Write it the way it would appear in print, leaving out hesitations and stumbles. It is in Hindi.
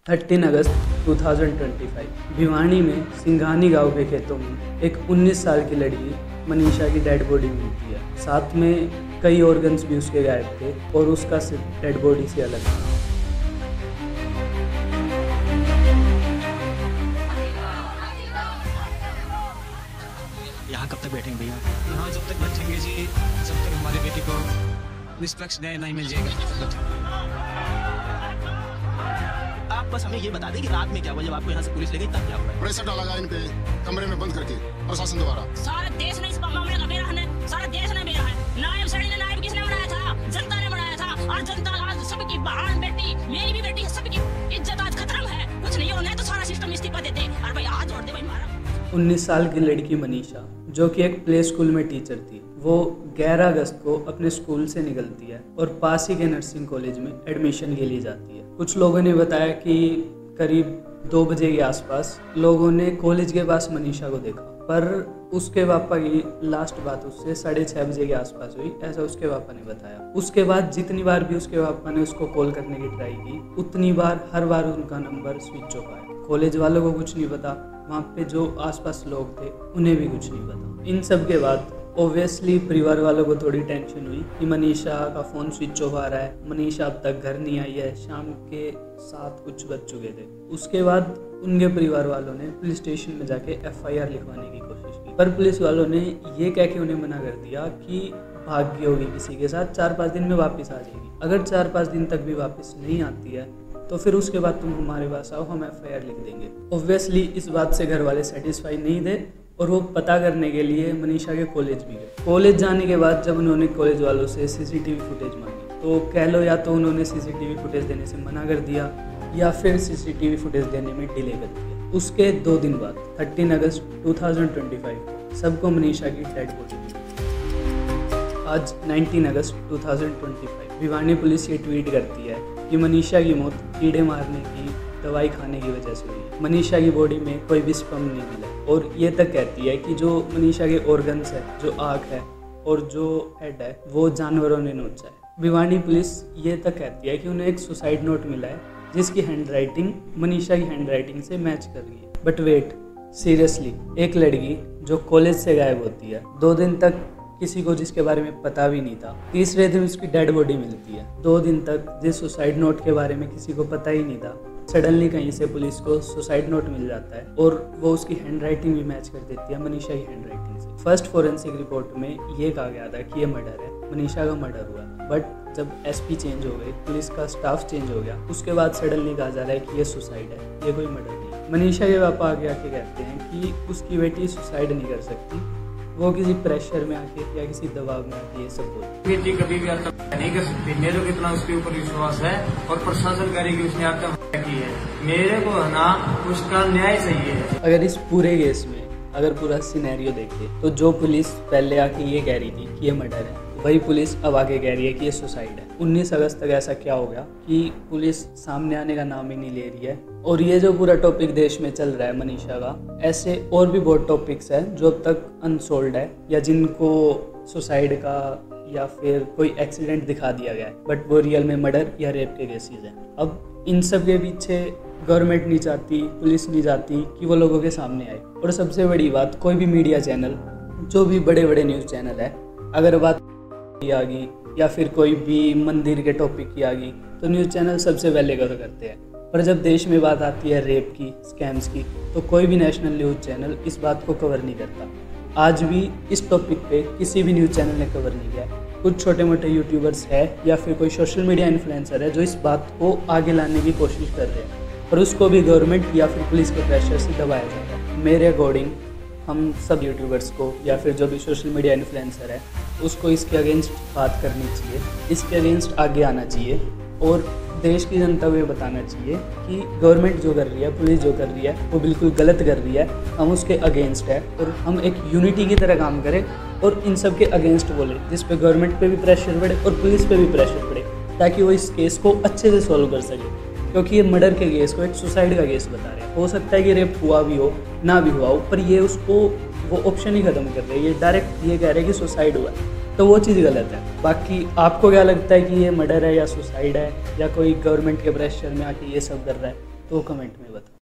13 अगस्त 2025 भिवानी में सिंघानी गांव के खेतों में एक 19 साल की लड़की मनीषा की डेड बॉडी मिलती है। साथ में कई ऑर्गन्स भी उसके गायब थे और उसका सिर्फ डेड बॉडी से अलग था। यहाँ कब तक बैठेंगे भैया? यहाँ जब तक बैठेंगे जी, जब तक हमारी बेटी को निष्पक्ष न्याय नहीं मिल जाएगा। आप बस हमें ये बता दें कि रात में क्या हुआ, जब आपको यहाँ से पुलिस ले गई तब क्या हुआ? प्रेशर डाला गया इन पे कमरे में बंद करके प्रशासन द्वारा। सारा देश ने इस मामले का बेरा है, सारा देश ने बेरा है। नायब सड़ी ने नायब किसने बनाया था? जनता ने बनाया था। और जनता आज सबकी बहन बेटी, मेरी भी बेटी, सबकी इज्जत आज खतरा में है। कुछ नहीं होना है तो सारा सिस्टम इस्तीफा देते। और भाई आज जोड़ दे भाई मारा। 19 साल की लड़की मनीषा, जो कि एक प्ले स्कूल में टीचर थी, वो 11 अगस्त को अपने स्कूल से निकलती है और पास ही के नर्सिंग कॉलेज में एडमिशन के लिए जाती है। कुछ लोगों ने बताया कि करीब 2 बजे के आसपास लोगों ने कॉलेज के पास मनीषा को देखा, पर उसके पापा की लास्ट बात उससे 6:30 बजे के आसपास हुई, ऐसा उसके पापा ने बताया। उसके बाद जितनी बार भी उसके पापा ने उसको कॉल करने की ट्राई की, उतनी बार हर बार उनका नंबर स्विच ऑफ आया। कॉलेज वालों को कुछ नहीं पता, वहाँ पे जो आसपास लोग थे उन्हें भी कुछ नहीं पता। इन सब के बाद ऑब्वियसली परिवार वालों को थोड़ी टेंशन हुई कि मनीषा का फ़ोन स्विच ऑफ आ रहा है, मनीषा अब तक घर नहीं आई है। शाम के 7 कुछ बज चुके थे। उसके बाद उनके परिवार वालों ने पुलिस स्टेशन में जाके FIR लिखवाने की कोशिश की, पर पुलिस वालों ने ये कह के उन्हें मना कर दिया कि भाग गई होगी किसी के साथ, 4-5 दिन में वापस आ जाएगी। अगर 4-5 दिन तक भी वापस नहीं आती है तो फिर उसके बाद तुम हमारे पास आओ, हम FIR लिख देंगे। ऑब्वियसली इस बात से घर वाले सेटिस्फाई नहीं थे और वो पता करने के लिए मनीषा के कॉलेज भी गए। कॉलेज जाने के बाद जब उन्होंने कॉलेज वालों से CCTV फुटेज मांगी, तो कह लो या तो उन्होंने CCTV फुटेज देने से मना कर दिया या फिर CCTV फुटेज देने में डिले कर दिया। उसके 2 दिन बाद 13 अगस्त 2025 सबको मनीषा की डेड बॉडी मिली। आज 19 अगस्त 2025 भिवानी पुलिस ये ट्वीट करती है कि मनीषा की मौत कीड़े मारने की दवाई खाने की वजह से हुई। मनीषा की बॉडी में कोई भी स्पर्म नहीं मिला और ये तक कहती है कि जो मनीषा के ऑर्गन्स है, जो आँख है और जो हेड है, वो जानवरों ने नोचा है। भिवानी पुलिस ये तक कहती है कि उन्हें एक सुसाइड नोट मिला है जिसकी हैंडराइटिंग मनीषा की हैंडराइटिंग से मैच कर रही है। बट वेट, सीरियसली, एक लड़की जो कॉलेज से गायब होती है, 2 दिन तक किसी को जिसके बारे में पता भी नहीं था, तीसरे दिन उसकी डेड बॉडी मिलती है। 2 दिन तक जिस सुसाइड नोट के बारे में किसी को पता ही नहीं था, सडनली कहीं से पुलिस को सुसाइड नोट मिल जाता है और वो उसकी हैंडराइटिंग भी मैच कर देती है मनीषा की हैंडराइटिंग से। फर्स्ट फोरेंसिक रिपोर्ट में ये कहा गया था कि ये मर्डर है, मनीषा का मर्डर हुआ। बट जब SP चेंज हो गई, पुलिस का स्टाफ चेंज हो गया, उसके बाद सडनली कहा जा रहा है कि ये सुसाइड है, ये कोई मर्डर नहीं। मनीषा के पापा आगे आके कहते हैं कि उसकी बेटी सुसाइड नहीं कर सकती, वो किसी प्रेशर में आके या किसी दबाव में आके ये सब बोलती। बेटी कभी भी आत्महत्या नहीं कर सकती। मेरे को इतना उसके ऊपर विश्वास है और प्रशासन करे कि उसने आत्महत्या की है। मेरे को है ना उसका न्याय चाहिए। अगर इस पूरे केस में अगर पूरा सिनेरियो देखें तो जो पुलिस पहले आके ये कह रही थी कि ये मर्डर है, वही पुलिस अब आगे कह रही है कि ये सुसाइड है। 19 अगस्त तक ऐसा क्या हो गया कि पुलिस सामने आने का नाम ही नहीं ले रही है। और ये जो पूरा टॉपिक देश में चल रहा है मनीषा का, ऐसे और भी बहुत टॉपिक्स हैं जो अब तक अनसोल्ड है या जिनको सुसाइड का या फिर कोई एक्सीडेंट दिखा दिया गया है, बट वो रियल में मर्डर या रेप के केसेस हैं। अब इन सब के पीछे गवर्नमेंट नहीं चाहती, पुलिस नहीं चाहती कि वो लोगों के सामने आए। और सबसे बड़ी बात, कोई भी मीडिया चैनल, जो भी बड़े बड़े न्यूज़ चैनल है, अगर बात की आ गई या फिर कोई भी मंदिर के टॉपिक की आ गई तो न्यूज़ चैनल सबसे पहले कवर करते हैं। पर जब देश में बात आती है रेप की, स्कैम्स की, तो कोई भी नेशनल न्यूज़ चैनल इस बात को कवर नहीं करता। आज भी इस टॉपिक पे किसी भी न्यूज़ चैनल ने कवर नहीं किया। कुछ छोटे मोटे यूट्यूबर्स है या फिर कोई सोशल मीडिया इन्फ्लुएंसर है जो इस बात को आगे लाने की कोशिश कर रहे हैं, पर उसको भी गवर्नमेंट या फिर पुलिस के प्रेशर से दबाया जाता है। मेरे अकॉर्डिंग हम सब यूट्यूबर्स को या फिर जो भी सोशल मीडिया इन्फ्लुएंसर है उसको इसके अगेंस्ट बात करनी चाहिए, इसके अगेंस्ट आगे आना चाहिए और देश की जनता को ये बताना चाहिए कि गवर्नमेंट जो कर रही है, पुलिस जो कर रही है, वो बिल्कुल गलत कर रही है। हम उसके अगेंस्ट है और हम एक यूनिटी की तरह काम करें और इन सब के अगेंस्ट बोले, जिस पे गवर्नमेंट पे भी प्रेशर पड़े और पुलिस पे भी प्रेशर पड़े, ताकि वो इस केस को अच्छे से सॉल्व कर सके। क्योंकि ये मर्डर के केस को एक सुसाइड का केस बता रहे हैं। हो सकता है कि रेप हुआ भी हो, ना भी हुआ हो, पर ये उसको वो ऑप्शन ही ख़त्म कर रहे हैं। ये डायरेक्ट ये कह रहे हैं कि सुसाइड हुआ है, तो वो चीज़ गलत है। बाकी आपको क्या लगता है कि ये मर्डर है या सुसाइड है या कोई गवर्नमेंट के प्रेशर में आके ये सब कर रहा है, तो कमेंट में बताओ।